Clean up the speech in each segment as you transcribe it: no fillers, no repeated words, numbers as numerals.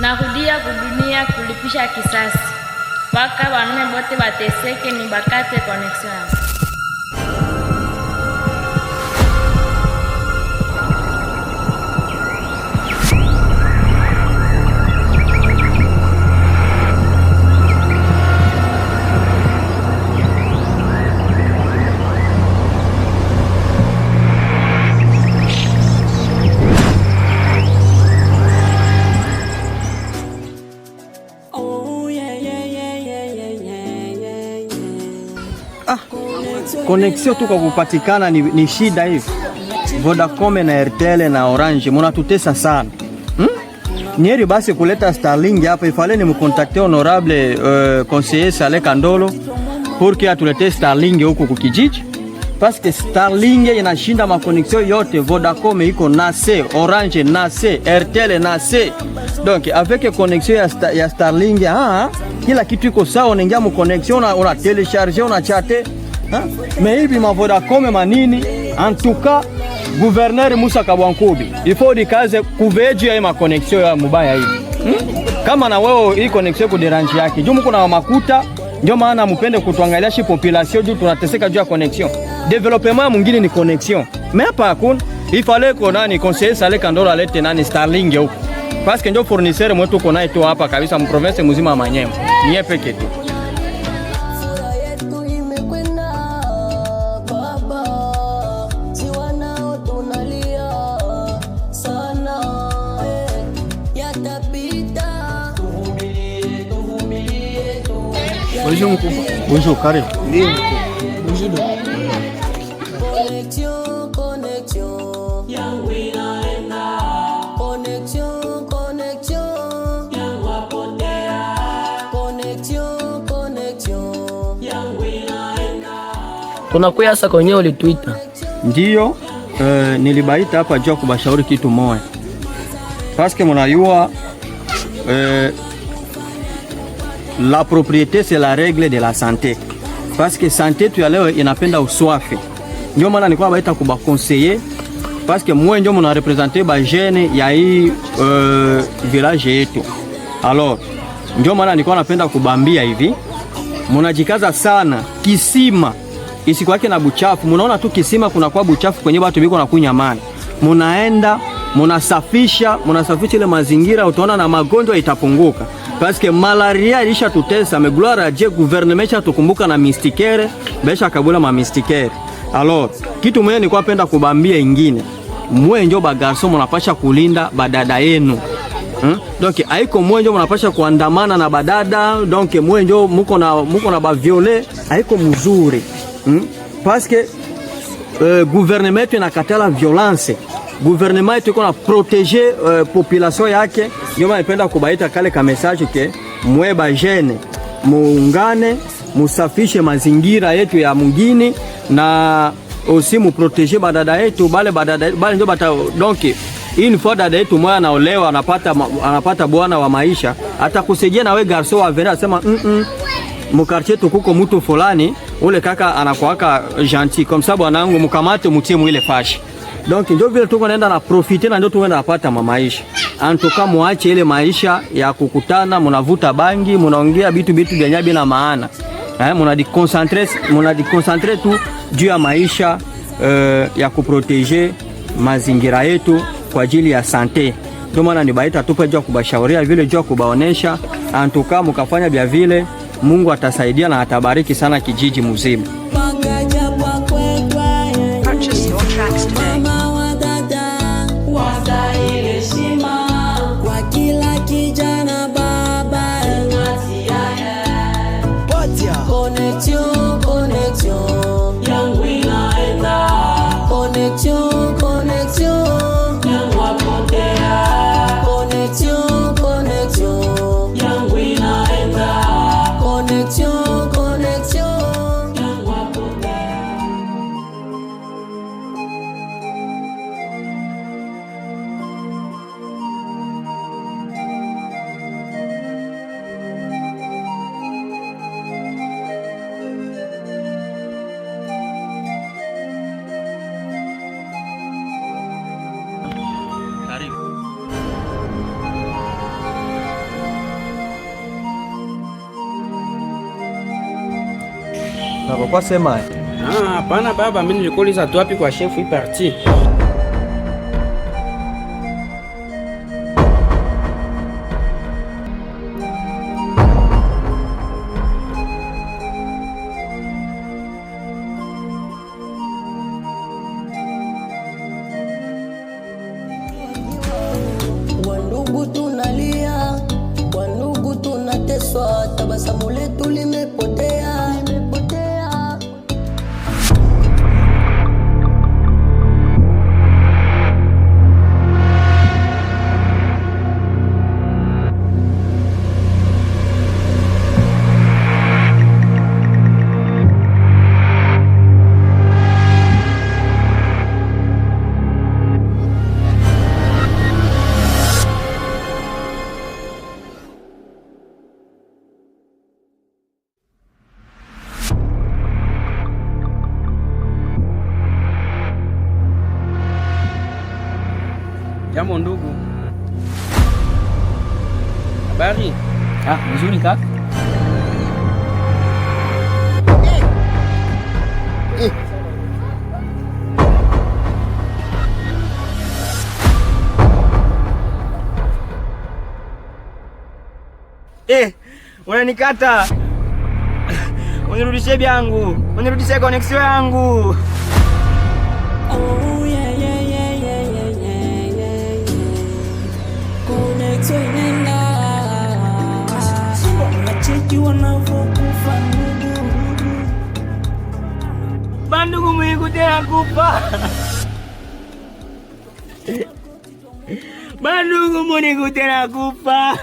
tunarudia kudunia kulipisha kisasi. Paka wanaume bote bateseke ni bakate connection. Connexion tu kwa kupatikana ni shida hivi. Vodacom na Airtel na Orange munatutesa sana. Nieri basi kuleta Starlink hapa, ifale ni mkontakte honorable conseiller Saleh Kandolo pour que atulete Starlink huko kukijiji, parce que Starlink inashinda ma connexion yote. Vodacom iko na C, Orange na C, Airtel na C. Donc avec connexion ya Starlink kila kitu iko sawa, unaingia mu connexion una télécharger una chatter. Mais hivi ma Vodacom manini, en tout cas gouverneur Musa Kabwankubi il faut dikaze kuveji ya ma connexion ya mubaya hivi. Kama na wewe hii connexion ku derange yake juu mko na makuta, ndio maana mpende kutuangalia shi population juu tunateseka juu ya connexion. Development mwingine ni connexion, mais hapa hakuna. Il fallait qu'on nani conseiller Saleh Kandolo alete nani Starlink huko, parce que ndio fournisseur mwetu uko naye tu hapa kabisa mu province mzima ya Manyema, ni yeye pekee tu. Bonjour mkubwa. Bonjour, karibu. Ndio. Bonjour. Connexion yangu inaenda. Connexion yangu apotea. Connexion yangu inaenda. Tunakuya sasa kwenye ulituita. Ndio, nilibaita hapa jua kubashauri kitu moja. Parce que mnayua la propriété c'est la règle de la santé. Parce que santé tu ya leo inapenda uswafi. Ndio maana nilikuwa baita kuba conseiller, parce que moi ndio mna représenter ba jeune ya hii village yetu. Alors ndio maana nilikuwa napenda kubambia hivi, mnajikaza sana kisima isikwake na buchafu. Mnaona tu kisima kuna kwa buchafu kwenye watu biko na kunya maji, mnaenda munasafisha ile mazingira, utaona na magonjwa itapunguka. Parce que malaria ilisha tutesa, mais gloire à Dieu gouvernement cha tukumbuka na mystikere, besha kabula ma mystikere. Alors kitu mwenye nilikuwa napenda kubambia ingine, mwe ndio ba garçon mnapasha kulinda badada yenu. Donc haiko mwe ndio mnapasha kuandamana na badada, donc mwe ndio muko na ba violer, haiko mzuri. Parce que gouvernement inakatala violence. Gouvernement iko na protéger population yake. Ndio napenda kubaita kale ka message ke mwe ba jeune muungane, musafishe mazingira yetu ya mungini na aussi mu protéger badada yetu, bale ndio bata. Donc une fois dada yetu mwa anaolewa anapata bwana wa maisha, atakusaidia na we garçon wa vera sema mu quartier tukuko mtu fulani, ule kaka anakuaka gentil comme ça, bwanangu mkamate mutie mwile fashi. Donc ndio vile tuko naenda na profiter na ndio tuenda napata maisha. Antoka muache ile maisha ya kukutana, mnavuta bangi, mnaongea bitu vya nyabi na maana. Mnadiconcentrer tu juu ya maisha ya kuproteger mazingira yetu kwa ajili ya sante. Ndio maana nibaita tupe jua kubashauria vile jua kubaonesha, antoka mkafanya vya vile, Mungu atasaidia na atabariki sana kijiji mzima. Baba kwa sema. Hapana baba, mimi nilikuuliza tu wapi kwa chef hii parti. Wandugu tunalia, wandugu tunateswa, tabasamu letu limepotea. Jambo ndugu. Habari? Mzuri kaka. Unanikata. Unirudishie byangu. Unirudishie connection yangu. Oh yeah yeah yeah yeah yeah yeah yeah. Connection inaenda. Unacheki wanavyokufa ndugu. Bandugu mwiku tena kufa. Bandugu mwiku tena kufa.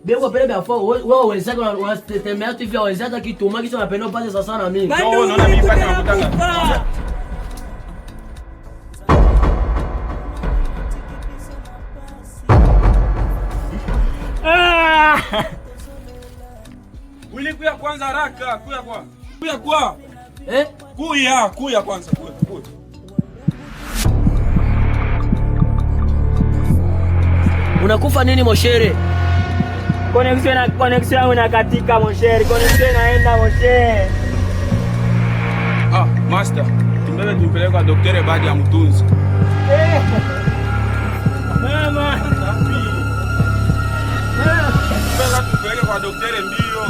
Bego pele bia fo wewe wenzako wanatemea tu vya wenzako kituma kisha unapenda upate sasa na mimi. Unaona mimi paka nakutanga. Ulikuya kwanza haraka, kuya kwa. Kuya kwanza, kuya. Unakufa nini moshere? Connection yangu inakatika moshere. Connection inaenda moshere. Master, tumbele tumpeleke kwa daktari baada ya mtunzi. Mama. Tumbele tumpeleke kwa daktari mbio.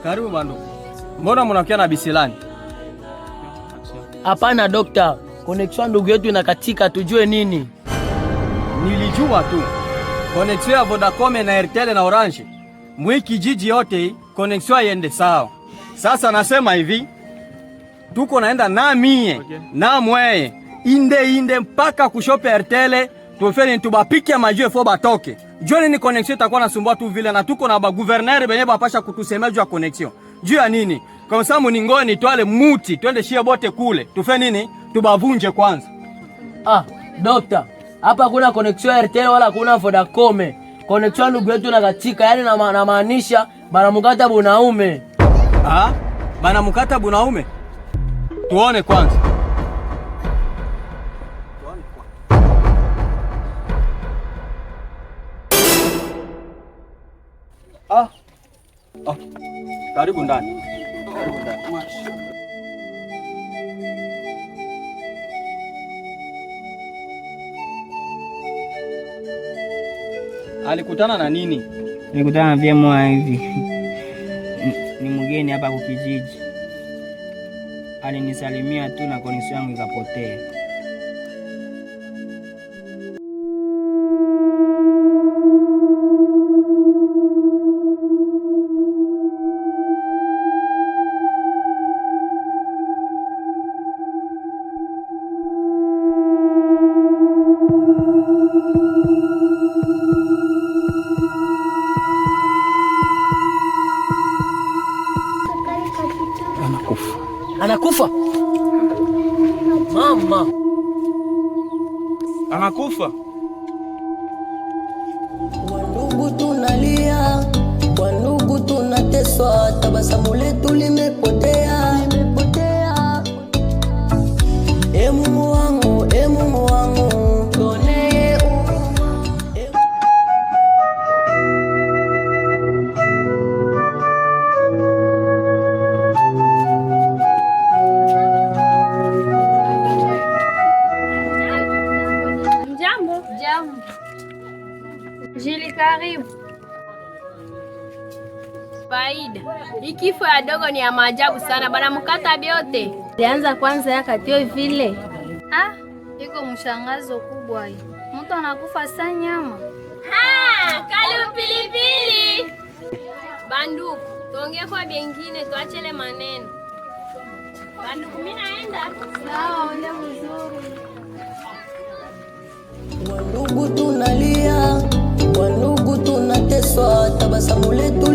Karibu bandugu. Mbona mnakia na bisilani? Hapana dokta, connection ndugu yetu inakatika, tujue nini? Nilijua tu. Connection ya Vodacom na Airtel na Orange. Mwiki jiji yote connection iende sawa. Sasa nasema hivi, tuko naenda na mie na mweye inde mpaka kushope Airtel tufeni tubapike majue fo batoke. Joni ni connection itakuwa nasumbua tu vile, na tuko na ba gouverneur benye bapasha kutusemea juu ya connection. Juu ya nini? Kwa sababu ni ngoni twale muti twende shie bote kule. Tufe nini? Tubavunje kwanza. Dokta, hapa kuna connection ya Airtel wala kuna Vodacom. Connection ndugu yetu inakatika, yani na maanisha banamukata bunaume. Banamukata bunaume? Tuone kwanza. Karibu ndani. Alikutana na nini? Nilikutana na vyema hivi. Ni mgeni hapa kwa kijiji. alinisalimia tu na connection yangu ikapotea. Anakufa mama, Anakufa. Wandugu tunalia, wandugu tunateswa, tabasamu letu limepotea. E Mungu wangu, e Mungu wangu, tuonee huruma. Jambo. Jili, karibu. Faida, hii kifo ya dogo ni ya maajabu sana, bana mkata byote. Lianza kwanza yakatio vile. Iko mshangazo kubwa hii. Mtu anakufa saa nyama. Kalu pilipili. Banduku, tuongee kwa bengine, tuachele maneno. Banduku, mimi naenda. Sawa, ende mzuri. Wandugu tunalia, wandugu tunateswa, tabasamu letu